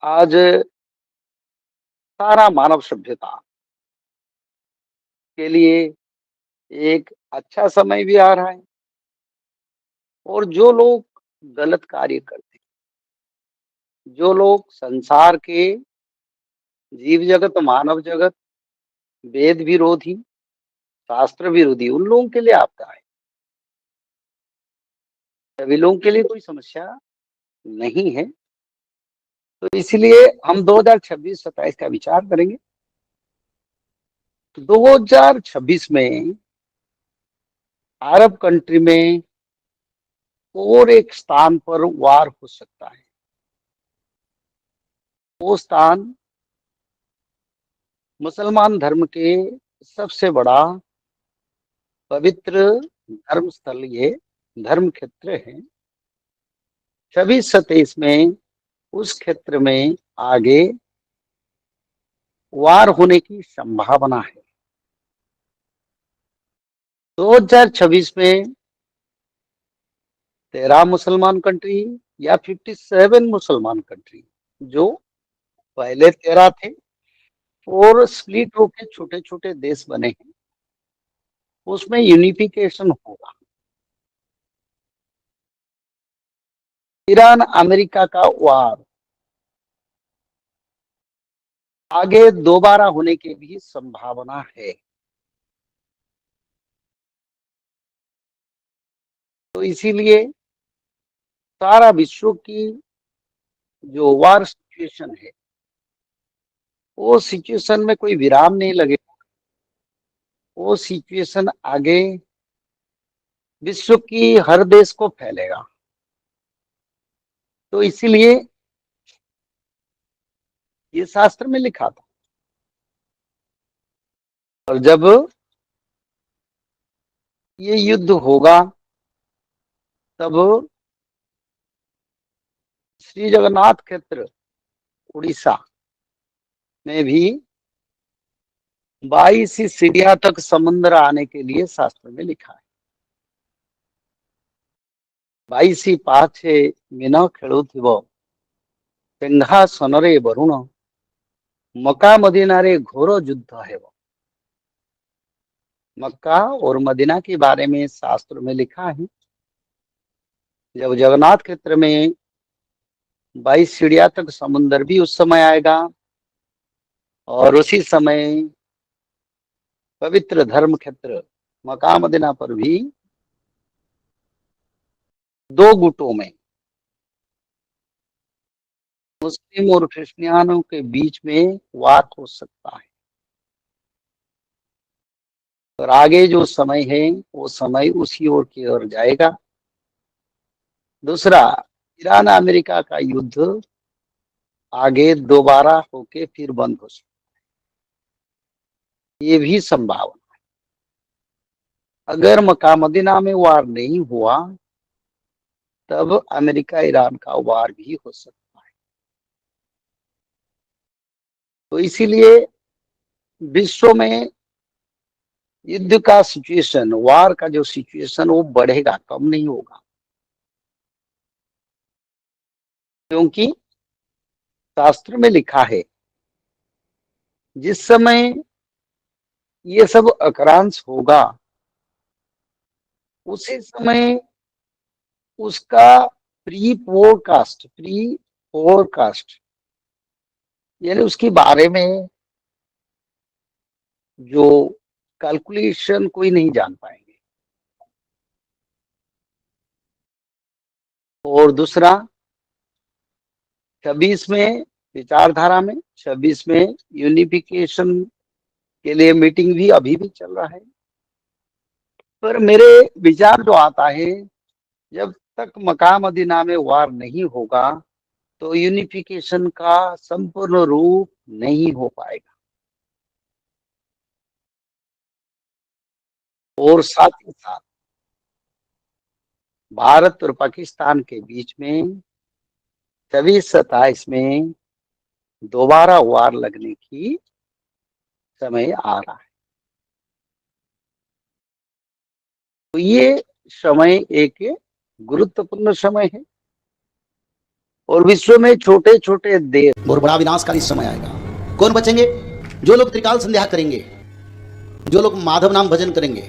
आज सारा मानव सभ्यता के लिए एक अच्छा समय भी आ रहा है और जो लोग गलत कार्य करते हैं, जो लोग संसार के जीव जगत, मानव जगत, वेद विरोधी, शास्त्र विरोधी, उन लोगों के लिए आपदा है। सभी लोगों के लिए कोई समस्या नहीं है। तो इसलिए हम 2026-27 का विचार करेंगे। 2026 में अरब कंट्री में और एक स्थान पर वार हो सकता है। वो स्थान मुसलमान धर्म के सबसे बड़ा पवित्र धर्म स्थल, ये धर्म क्षेत्र है। 26-27 में उस क्षेत्र में आगे वार होने की संभावना है। 2026 में 13 मुसलमान कंट्री या 57 मुसलमान कंट्री, जो पहले 13 थे और स्प्लिट होके छोटे छोटे देश बने हैं, उसमें यूनिफिकेशन होगा। ईरान अमेरिका का वार आगे दोबारा होने की भी संभावना है। तो इसीलिए सारा विश्व की जो वार सिचुएशन है, वो सिचुएशन में कोई विराम नहीं लगेगा। वो सिचुएशन आगे विश्व की हर देश को फैलेगा। तो इसीलिए ये शास्त्र में लिखा था। और जब ये युद्ध होगा तब श्री जगन्नाथ क्षेत्र उड़ीसा में भी 22 सीढ़ियां तक समुद्र आने के लिए शास्त्र में लिखा है। 22 पाछे मीन खेलुथिब सिंहासନରେ वरुण मक्का मदीना रे घोर युद्ध है। मक्का और मदीना के बारे में शास्त्र में लिखा है। जब जगन्नाथ क्षेत्र में 22 सीढ़ियां तक समुद्र भी उस समय आएगा और उसी समय पवित्र धर्म क्षेत्र मक्का मदीना पर भी दो गुटों में, मुस्लिम और क्रिश्चियनों के बीच में वार हो सकता है। और आगे जो समय है वो समय उसी ओर की ओर जाएगा। दूसरा, ईरान अमेरिका का युद्ध आगे दोबारा होके फिर बंद हो सकता है, ये भी संभावना। अगर मक्का मदीना में वार नहीं हुआ तब अमेरिका ईरान का वार भी हो सकता है। तो इसीलिए विश्व में युद्ध का सिचुएशन, वार का जो सिचुएशन, वो बढ़ेगा, कम नहीं होगा। क्योंकि शास्त्र में लिखा है जिस समय ये सब अकरांश होगा उसी समय उसका प्री फोरकास्ट यानी उसके बारे में जो कैलकुलेशन कोई नहीं जान पाएंगे। और दूसरा, 26 में विचारधारा में, 26 में यूनिफिकेशन के लिए मीटिंग भी अभी भी चल रहा है। पर मेरे विचार जो आता है, जब तक मक्का मदीना में वार नहीं होगा तो यूनिफिकेशन का संपूर्ण रूप नहीं हो पाएगा। और साथ ही साथ भारत और पाकिस्तान के बीच में 26-27 में दोबारा वार लगने की समय आ रहा है। तो ये समय एक गुरुत्वपूर्ण समय है। और विश्व में छोटे छोटे देश और बड़ा विनाशकारी समय आएगा। कौन बचेंगे? जो लोग त्रिकाल संध्या करेंगे, जो लोग माधव नाम भजन करेंगे,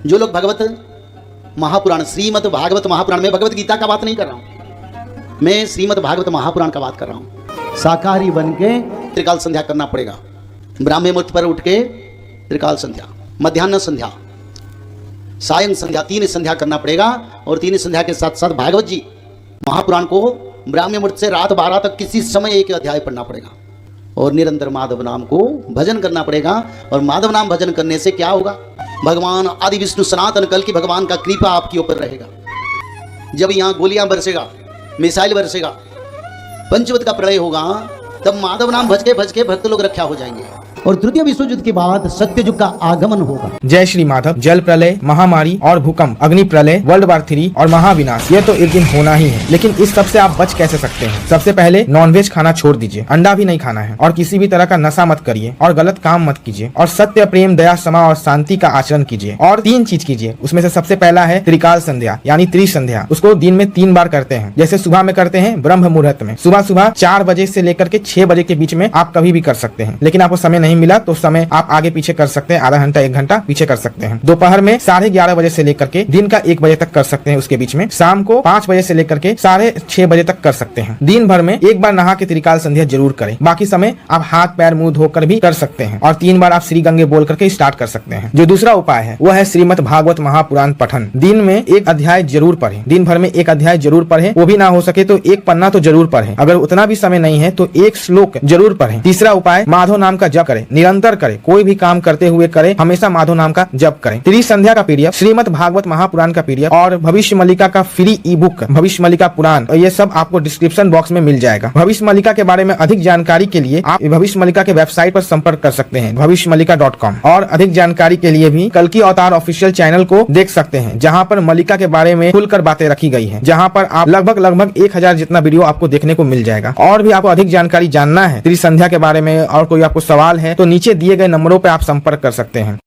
जो लोग भगवत महापुराण, श्रीमद् भागवत महापुराण, में भगवत गीता का बात नहीं कर रहा हूं, मैं श्रीमद् भागवत महापुराण का बात कर रहा हूं। शाकाहारी बन के त्रिकाल संध्या करना पड़ेगा। ब्राह्मण मुहूर्त पर उठ के त्रिकाल संध्या, मध्याह्न संध्या, सायं संध्या, 3 संध्या करना पड़ेगा। और 3 संध्या के साथ साथ भागवत जी महापुराण को ब्राह्मण मुहूर्त से रात 12 तक किसी समय एक अध्याय पढ़ना पड़ेगा। और निरंतर माधव नाम को भजन करना पड़ेगा। और माधव नाम भजन करने से क्या होगा? भगवान आदि विष्णु सनातन कल की भगवान का कृपा आपके ऊपर रहेगा। जब यहाँ गोलियां बरसेगा, मिसाइल बरसेगा, पंचवत का प्रलय होगा, तब माधव नाम भज के भक्त लोग रक्षा हो जाएंगे। और तृतीय विश्व युद्ध के बाद सत्य युग का आगमन होगा। जय श्री माधव। जल प्रलय, महामारी और भूकंप, अग्नि प्रलय, वर्ल्ड वार 3 और महाविनाश, ये तो एक दिन होना ही है। लेकिन इस सब से आप बच कैसे सकते हैं? सबसे पहले नॉनवेज खाना छोड़ दीजिए, अंडा भी नहीं खाना है, और किसी भी तरह का नशा मत करिए, और गलत काम मत कीजिए, और सत्य, प्रेम, दया, क्षमा और शांति का आचरण कीजिए। और 3 चीज कीजिए। उसमें से सबसे पहला है त्रिकाल संध्या यानी त्रिसंध्या। उसको दिन में 3 बार करते हैं। जैसे सुबह में करते हैं ब्रह्म मुहूर्त में, सुबह 4 बजे से लेकर के 6 बजे के बीच में आप कभी भी कर सकते हैं। लेकिन आपको समय नहीं मिला तो समय आप आगे पीछे कर सकते हैं, आधा घंटा 1 घंटा पीछे कर सकते हैं। दोपहर में 11:30 बजे से लेकर के दिन का 1 बजे तक कर सकते हैं। उसके बीच में शाम को 5 बजे से लेकर के 6:30 बजे तक कर सकते हैं। दिन भर में 1 बार नहा के त्रिकाल संध्या जरूर करें। बाकी समय आप हाथ पैर मुंह धोकर भी कर सकते हैं। और 3 बार आप श्री गंगे बोल करके स्टार्ट कर सकते हैं। जो दूसरा उपाय है वो है श्रीमद् भागवत महापुराण पठन। दिन में 1 अध्याय जरूर पढ़ें। दिन भर में 1 अध्याय जरूर पढ़ें। वो भी ना हो सके तो 1 पन्ना तो जरूर पढ़ें। अगर उतना भी समय नहीं है तो 1 श्लोक जरूर पढ़ें। तीसरा उपाय, माधव नाम का जप करें, निरंतर करें, कोई भी काम करते हुए करें, हमेशा माधव नाम का जप करें। त्रिसंध्या का पीडीएफ, श्रीमद् भागवत महापुराण का पीडीएफ और भविष्य मल्लिका का फ्री ई बुक भविष्य मल्लिका पुराण, ये सब आपको डिस्क्रिप्शन बॉक्स में मिल जाएगा। भविष्य मल्लिका के बारे में अधिक जानकारी के लिए आप भविष्य मल्लिका के वेबसाइट पर संपर्क कर सकते हैं, भविष्यमल्लिका.com। और अधिक जानकारी के लिए भी कल्कि अवतार ऑफिशियल चैनल को देख सकते हैं, जहाँ पर मल्लिका के बारे में खुलकर बातें रखी गई है, जहाँ पर आप लगभग 1000 जितना वीडियो आपको देखने को मिल जाएगा। और भी आपको अधिक जानकारी जानना है त्रिसंध्या के बारे में और कोई आपको सवाल है तो नीचे दिए गए नंबरों पर आप संपर्क कर सकते हैं।